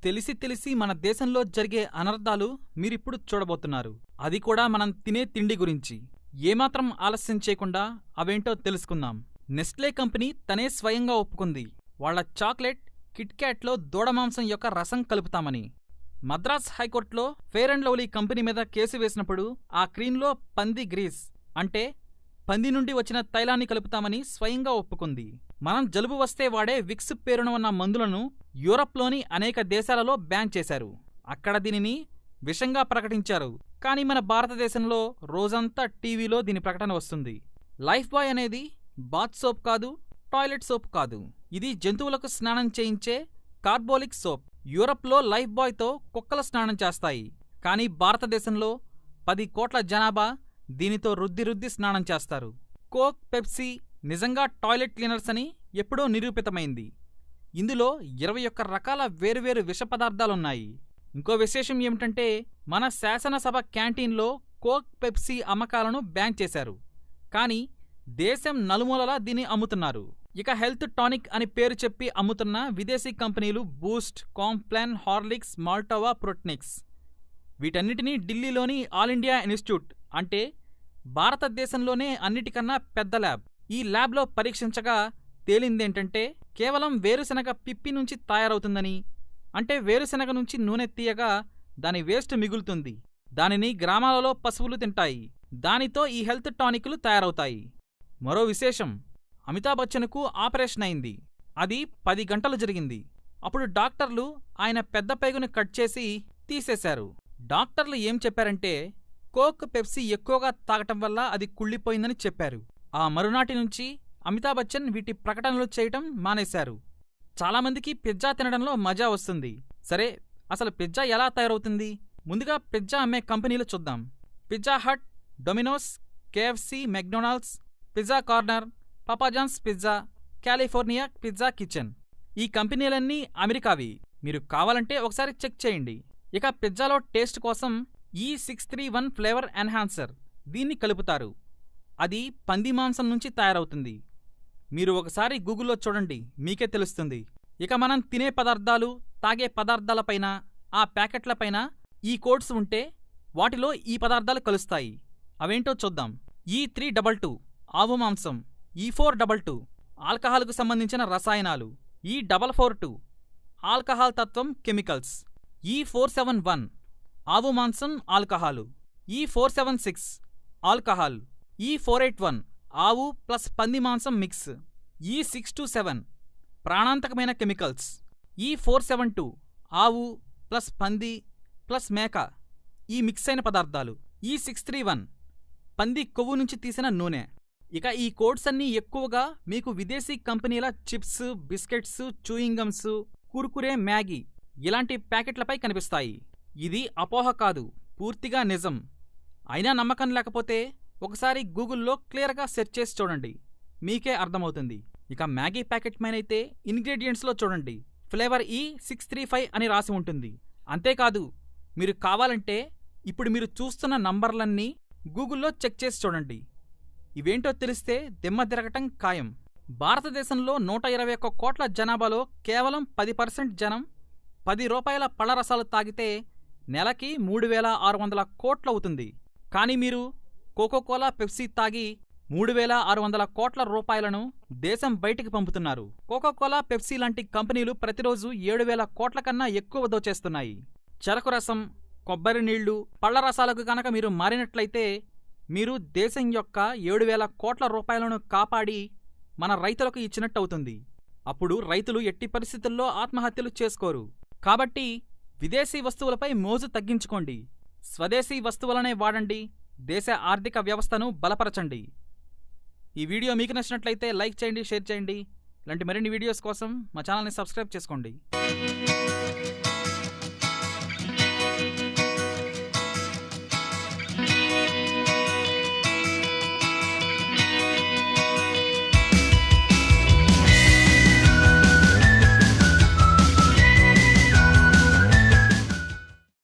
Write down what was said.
తెలిసి మన దేశంలో జరిగే అనర్థాలు మీరిప్పుడు చూడబోతున్నారు. అది కూడా మనం తినే తిండి గురించి. ఏమాత్రం ఆలస్యం చేయకుండా అవేంటో తెలుసుకుందాం. నెస్ట్లే కంపెనీ తనే స్వయంగా ఒప్పుకుంది వాళ్ల చాక్లెట్ కిట్ క్యాట్లో దూడమాంసం యొక్క రసం కలుపుతామని. మద్రాస్ హైకోర్టులో ఫెయిర్ అండ్ లవ్లీ కంపెనీ మీద కేసు వేసినప్పుడు ఆ క్రీంలో పంది గ్రీస్ అంటే పంది నుండి వచ్చిన తైలాన్ని కలుపుతామని స్వయంగా ఒప్పుకుంది. మనం జలుబు వస్తే వాడే విక్స్ పేరున ఉన్న మందులను యూరప్లోని అనేక దేశాలలో బ్యాన్ చేశారు. అక్కడ దీనిని విషంగా ప్రకటించారు. కానీ మన భారతదేశంలో రోజంతా టీవీలో దీని ప్రకటన వస్తుంది. లైఫ్ బాయ్ అనేది బాత్ సోప్ కాదు, టాయిలెట్ సోప్ కాదు. ఇది జంతువులకు స్నానం చేయించే కార్బోలిక్ సోప్. యూరప్లో లైఫ్ బాయ్తో కుక్కల స్నానం చేస్తాయి. కానీ భారతదేశంలో 10 కోట్ల జనాభా దీనితో రుద్ది స్నానం చేస్తారు. కోక్, పెప్సీ నిజంగా టాయిలెట్ క్లీనర్స్ అని ఎప్పుడో నిరూపితమైంది. ఇందులో 21 రకాల వేరువేరు విష పదార్థాలున్నాయి. ఇంకో విశేషం ఏమిటంటే మన శాసనసభ క్యాంటీన్లో కోక్, పెప్సీ అమ్మకాలను బ్యాన్ చేశారు. కానీ దేశం నలుమూలలా దీన్ని అమ్ముతున్నారు. ఇక హెల్త్ టానిక్ అని పేరు చెప్పి అమ్ముతున్న విదేశీ కంపెనీలు బూస్ట్, కాంప్లాన్, హార్లిక్స్, మాల్టోవా, ప్రోట్నిక్స్. వీటన్నిటినీ ఢిల్లీలోని ఆల్ ఇండియా ఇన్స్టిట్యూట్ అంటే భారతదేశంలోనే అన్నిటికన్నా పెద్ద ల్యాబ్. ఈ ల్యాబ్లో పరీక్షించగా తేలిందేంటంటే కేవలం వేరుశనగ పిప్పి నుంచి తయారవుతుందని. అంటే వేరుశనగ నుంచి నూనె తీయగా దాని వేస్ట్ మిగులుతుంది. దానిని గ్రామాలలో పశువులు తింటాయి. దానితో ఈ హెల్త్ టానిక్లు తయారవుతాయి. మరో విశేషం, అమితాబ్ బచ్చన్కు ఆపరేషన్ అయింది. అది 10 గంటలు జరిగింది. అప్పుడు డాక్టర్లు ఆయన పెద్ద పేగుని కట్ చేసి తీసేశారు. డాక్టర్లు ఏం చెప్పారంటే కోక్, పెప్సీ ఎక్కువగా తాగటం వల్ల అది కుళ్ళిపోయిందని చెప్పారు. ఆ మరునాటి నుంచి అమితాబ్ బచ్చన్ వీటి ప్రకటనలు చేయటం మానేశారు. చాలామందికి పిజ్జా తినడంలో మజా వస్తుంది. సరే, అసలు పిజ్జా ఎలా తయారవుతుంది? ముందుగా పిజ్జా అమ్మే కంపెనీలు చూద్దాం. Pizza Hut, Domino's, KFC, McDonald's, Pizza Corner, Papa John's Pizza, California Pizza Kitchen. ఈ కంపెనీలన్నీ అమెరికావి. మీరు కావాలంటే ఒకసారి చెక్ చేయండి. ఇక పిజ్జాలో టేస్ట్ కోసం E631 ఫ్లేవర్ ఎన్హాన్సర్ దీన్ని కలుపుతారు. అది పంది మాంసం నుంచి తయారవుతుంది. మీరు ఒకసారి గూగుల్లో చూడండి, మీకే తెలుస్తుంది. ఇక మనం తినే పదార్థాలు, తాగే పదార్థాలపైన, ఆ ప్యాకెట్లపైన ఈ కోడ్స్ ఉంటే వాటిలో ఈ పదార్థాలు కలుస్తాయి. అవేంటో చూద్దాం. E322 ఆవు మాంసం, E422 ఆల్కహాల్కు సంబంధించిన రసాయనాలు, E442 ఆల్కహాల్ తత్వం కెమికల్స్, E471 ఆవు మాంసం ఆల్కహాలు, E476 ఆల్కహాల్, E481 ఆవు ప్లస్ పంది మాంసం మిక్స్, E627 ప్రాణాంతకమైన కెమికల్స్, E472 ఆవు ప్లస్ పంది ప్లస్ మేక ఈ మిక్స్ అయిన పదార్థాలు, E631 పంది కొవ్వు నుంచి తీసిన నూనె. ఇక ఈ కోడ్స్ అన్నీ ఎక్కువగా మీకు విదేశీ కంపెనీల చిప్స్, బిస్కెట్స్, చూయింగమ్స్, కుర్కురే, మ్యాగీ ఇలాంటి ప్యాకెట్లపై కనిపిస్తాయి. ఇది అపోహ కాదు, పూర్తిగా నిజం. అయినా నమ్మకం లేకపోతే ఒకసారి గూగుల్లో క్లియర్గా సెర్చ్ చేసి చూడండి, మీకే అర్థమవుతుంది. ఇక మ్యాగీ ప్యాకెట్ పైనైతే ఇంగ్రీడియంట్స్లో చూడండి, ఫ్లేవర్ E635 అని రాసి ఉంటుంది. అంతేకాదు, మీరు కావాలంటే ఇప్పుడు మీరు చూస్తున్న నంబర్లన్నీ గూగుల్లో చెక్ చేసి చూడండి. ఇవేంటో తెలిస్తే దిమ్మ తిరగటం ఖాయం. భారతదేశంలో 121 కోట్ల జనాభాలో కేవలం 10% జనం 10 రూపాయల పళ్ళరసాలు తాగితే నెలకి 3600 కోట్లవుతుంది. కానీ మీరు కోకోకోలా, పెప్సీ తాగి 3600 కోట్ల రూపాయలను దేశం బయటికి పంపుతున్నారు. కోకోకోలా, పెప్సీ లాంటి కంపెనీలు ప్రతిరోజు 7000 కోట్ల కన్నా ఎక్కువ దోచేస్తున్నాయి. చెరకు రసం, కొబ్బరి నీళ్లు, పళ్లరసాలకు కనుక మీరు మారినట్లయితే మీరు దేశం యొక్క 7000 కోట్ల రూపాయలను కాపాడి మన రైతులకు ఇచ్చినట్టవుతుంది. అప్పుడు రైతులు ఎట్టి పరిస్థితుల్లో ఆత్మహత్యలు చేసుకోరు. కాబట్టి విదేశీ వస్తువులపై మోజు తగ్గించుకోండి. స్వదేశీ వస్తువులనే వాడండి. దేశ ఆర్థిక వ్యవస్థను బలపరచండి. ఈ వీడియో మీకు నచ్చినట్లయితే లైక్ చేయండి, షేర్ చేయండి. ఇలాంటి మరిన్ని వీడియోస్ కోసం మా ఛానల్ని సబ్స్క్రైబ్ చేసుకోండి.